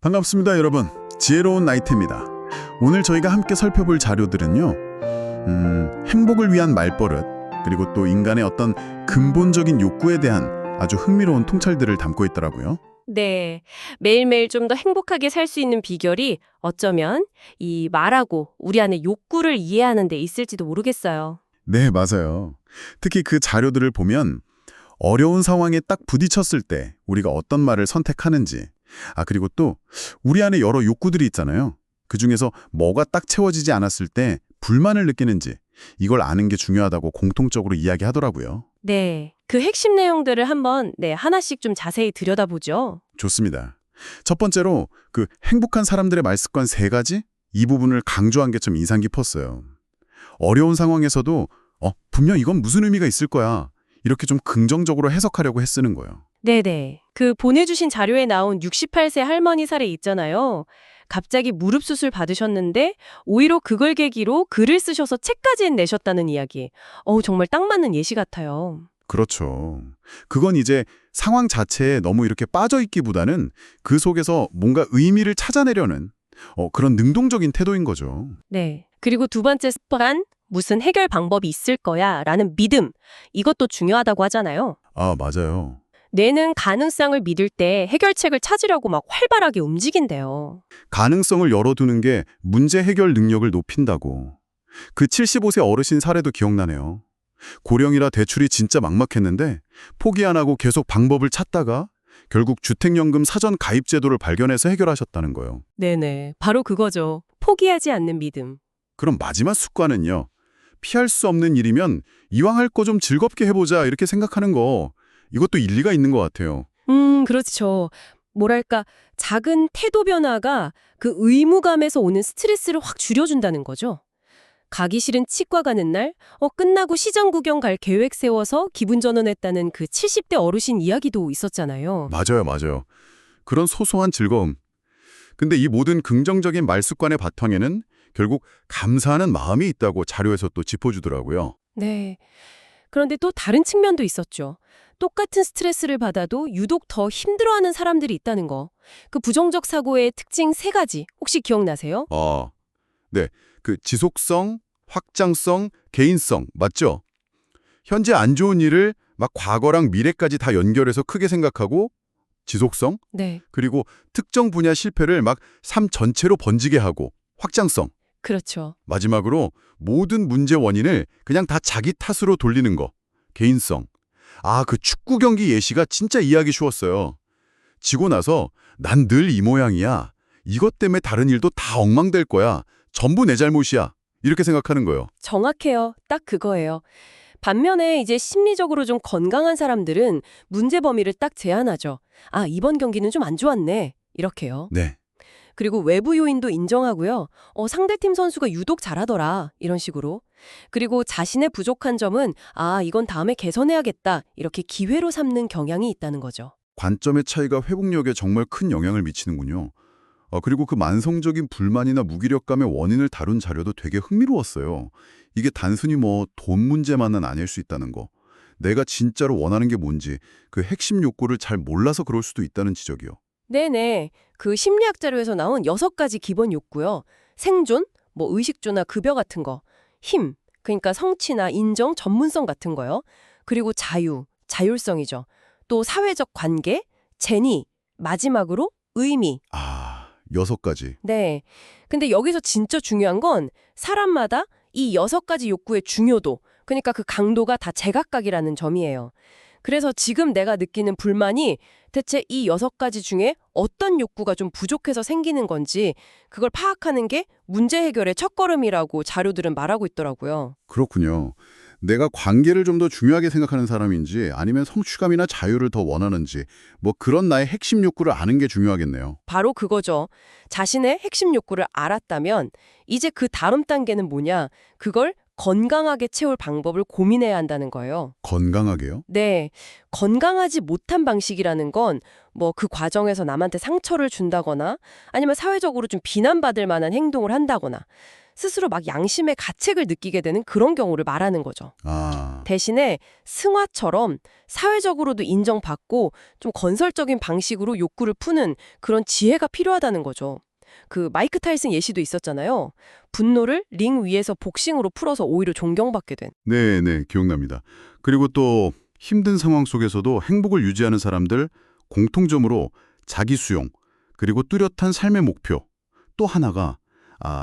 반갑습니다, 여러분. 지혜로운 나이트입니다. 오늘 저희가 함께 살펴볼 자료들은요. 행복을 위한 말버릇, 그리고 또 인간의 어떤 근본적인 욕구에 대한 아주 흥미로운 통찰들을 담고 있더라고요. 네. 매일매일 좀 더 행복하게 살 수 있는 비결이 어쩌면 이 말하고 우리 안의 욕구를 이해하는 데 있을지도 모르겠어요. 네, 맞아요. 특히 그 자료들을 보면 어려운 상황에 딱 부딪혔을 때 우리가 어떤 말을 선택하는지, 그리고 또 우리 안에 여러 욕구들이 있잖아요. 그중에서 뭐가 딱 채워지지 않았을 때 불만을 느끼는지, 이걸 아는 게 중요하다고 공통적으로 이야기하더라고요. 네. 그 핵심 내용들을 한번 하나씩 좀 자세히 들여다보죠. 좋습니다. 첫 번째로 그 행복한 사람들의 말습관 3가지? 이 부분을 강조한 게 좀 인상 깊었어요. 어려운 상황에서도 분명 이건 무슨 의미가 있을 거야. 이렇게 좀 긍정적으로 해석하려고 애쓰는 거예요. 네네. 그 보내주신 자료에 나온 68세 할머니 사례 있잖아요. 갑자기 무릎 수술 받으셨는데 오히려 그걸 계기로 글을 쓰셔서 책까지 내셨다는 이야기. 정말 딱 맞는 예시 같아요. 그렇죠. 그건 이제 상황 자체에 너무 이렇게 빠져있기보다는 그 속에서 뭔가 의미를 찾아내려는 그런 능동적인 태도인 거죠. 네. 그리고 두 번째 습관, 무슨 해결 방법이 있을 거야 라는 믿음. 이것도 중요하다고 하잖아요. 맞아요. 뇌는 가능성을 믿을 때 해결책을 찾으려고 막 활발하게 움직인대요. 가능성을 열어두는 게 문제 해결 능력을 높인다고. 그 75세 어르신 사례도 기억나네요. 고령이라 대출이 진짜 막막했는데 포기 안 하고 계속 방법을 찾다가 결국 주택연금 사전 가입 제도를 발견해서 해결하셨다는 거예요. 네네. 바로 그거죠. 포기하지 않는 믿음. 그럼 마지막 습관은요. 피할 수 없는 일이면 이왕 할 거 좀 즐겁게 해보자 이렇게 생각하는 거. 이것도 일리가 있는 것 같아요. 그렇죠. 뭐랄까, 작은 태도 변화가 그 의무감에서 오는 스트레스를 확 줄여준다는 거죠. 가기 싫은 치과 가는 날, 끝나고 시장 구경 갈 계획 세워서 기분 전환했다는 그 70대 어르신 이야기도 있었잖아요. 맞아요. 그런 소소한 즐거움. 근데 이 모든 긍정적인 말습관의 바탕에는 결국 감사하는 마음이 있다고 자료에서 또 짚어주더라고요. 네. 그런데 또 다른 측면도 있었죠. 똑같은 스트레스를 받아도 유독 더 힘들어하는 사람들이 있다는 거. 그 부정적 사고의 특징 3가지 혹시 기억나세요? 네. 그 지속성, 확장성, 개인성 맞죠? 현재 안 좋은 일을 막 과거랑 미래까지 다 연결해서 크게 생각하고 지속성, 네. 그리고 특정 분야 실패를 막 삶 전체로 번지게 하고 확장성, 그렇죠. 마지막으로 모든 문제 원인을 그냥 다 자기 탓으로 돌리는 거, 개인성. 그 축구 경기 예시가 진짜 이해하기 쉬웠어요. 지고 나서 난 늘 이 모양이야. 이것 때문에 다른 일도 다 엉망될 거야. 전부 내 잘못이야. 이렇게 생각하는 거예요. 정확해요. 딱 그거예요. 반면에 이제 심리적으로 좀 건강한 사람들은 문제 범위를 딱 제한하죠. 이번 경기는 좀 안 좋았네. 이렇게요. 네. 그리고 외부 요인도 인정하고요. 상대팀 선수가 유독 잘하더라. 이런 식으로. 그리고 자신의 부족한 점은 이건 다음에 개선해야겠다. 이렇게 기회로 삼는 경향이 있다는 거죠. 관점의 차이가 회복력에 정말 큰 영향을 미치는군요. 그리고 그 만성적인 불만이나 무기력감의 원인을 다룬 자료도 되게 흥미로웠어요. 이게 단순히 돈 문제만은 아닐 수 있다는 거. 내가 진짜로 원하는 게 뭔지 그 핵심 욕구를 잘 몰라서 그럴 수도 있다는 지적이요. 네네. 그 심리학 자료에서 나온 6가지 기본 욕구요. 생존, 의식주나 급여 같은 거. 힘, 그러니까 성취나 인정, 전문성 같은 거요. 그리고 자유, 자율성이죠. 또 사회적 관계, 재미, 마지막으로 의미. 6가지. 네. 근데 여기서 진짜 중요한 건 사람마다 이 6가지 욕구의 중요도, 그러니까 그 강도가 다 제각각이라는 점이에요. 그래서 지금 내가 느끼는 불만이 대체 이 6가지 중에 어떤 욕구가 좀 부족해서 생기는 건지 그걸 파악하는 게 문제 해결의 첫걸음이라고 자료들은 말하고 있더라고요. 그렇군요. 내가 관계를 좀 더 중요하게 생각하는 사람인지 아니면 성취감이나 자유를 더 원하는지 그런 나의 핵심 욕구를 아는 게 중요하겠네요. 바로 그거죠. 자신의 핵심 욕구를 알았다면 이제 그 다음 단계는 뭐냐? 그걸 건강하게 채울 방법을 고민해야 한다는 거예요. 건강하게요? 네. 건강하지 못한 방식이라는 건 그 과정에서 남한테 상처를 준다거나 아니면 사회적으로 좀 비난받을 만한 행동을 한다거나 스스로 막 양심의 가책을 느끼게 되는 그런 경우를 말하는 거죠. 아, 대신에 승화처럼 사회적으로도 인정받고 좀 건설적인 방식으로 욕구를 푸는 그런 지혜가 필요하다는 거죠. 그 마이크 타이슨 예시도 있었잖아요. 분노를 링 위에서 복싱으로 풀어서 오히려 존경받게 된. 네, 기억납니다. 그리고 또 힘든 상황 속에서도 행복을 유지하는 사람들 공통점으로 자기 수용, 그리고 뚜렷한 삶의 목표. 또 하나가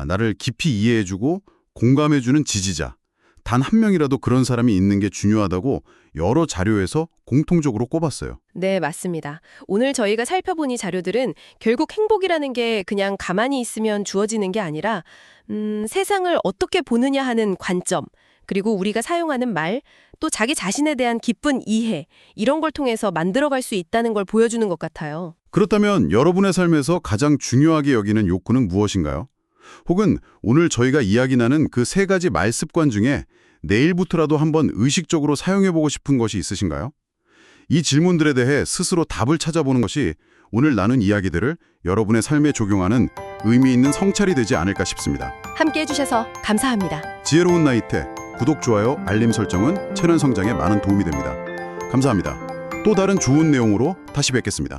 나를 깊이 이해해주고 공감해주는 지지자. 단 한 명이라도 그런 사람이 있는 게 중요하다고 여러 자료에서 공통적으로 꼽았어요. 네, 맞습니다. 오늘 저희가 살펴본 이 자료들은 결국 행복이라는 게 그냥 가만히 있으면 주어지는 게 아니라 세상을 어떻게 보느냐 하는 관점, 그리고 우리가 사용하는 말, 또 자기 자신에 대한 깊은 이해, 이런 걸 통해서 만들어갈 수 있다는 걸 보여주는 것 같아요. 그렇다면 여러분의 삶에서 가장 중요하게 여기는 욕구는 무엇인가요? 혹은 오늘 저희가 이야기 나눈 그 세 가지 말습관 중에 내일부터라도 한번 의식적으로 사용해보고 싶은 것이 있으신가요? 이 질문들에 대해 스스로 답을 찾아보는 것이 오늘 나눈 이야기들을 여러분의 삶에 적용하는 의미 있는 성찰이 되지 않을까 싶습니다. 함께 해주셔서 감사합니다. 지혜로운 나이테 구독, 좋아요, 알림 설정은 채널 성장에 많은 도움이 됩니다. 감사합니다. 또 다른 좋은 내용으로 다시 뵙겠습니다.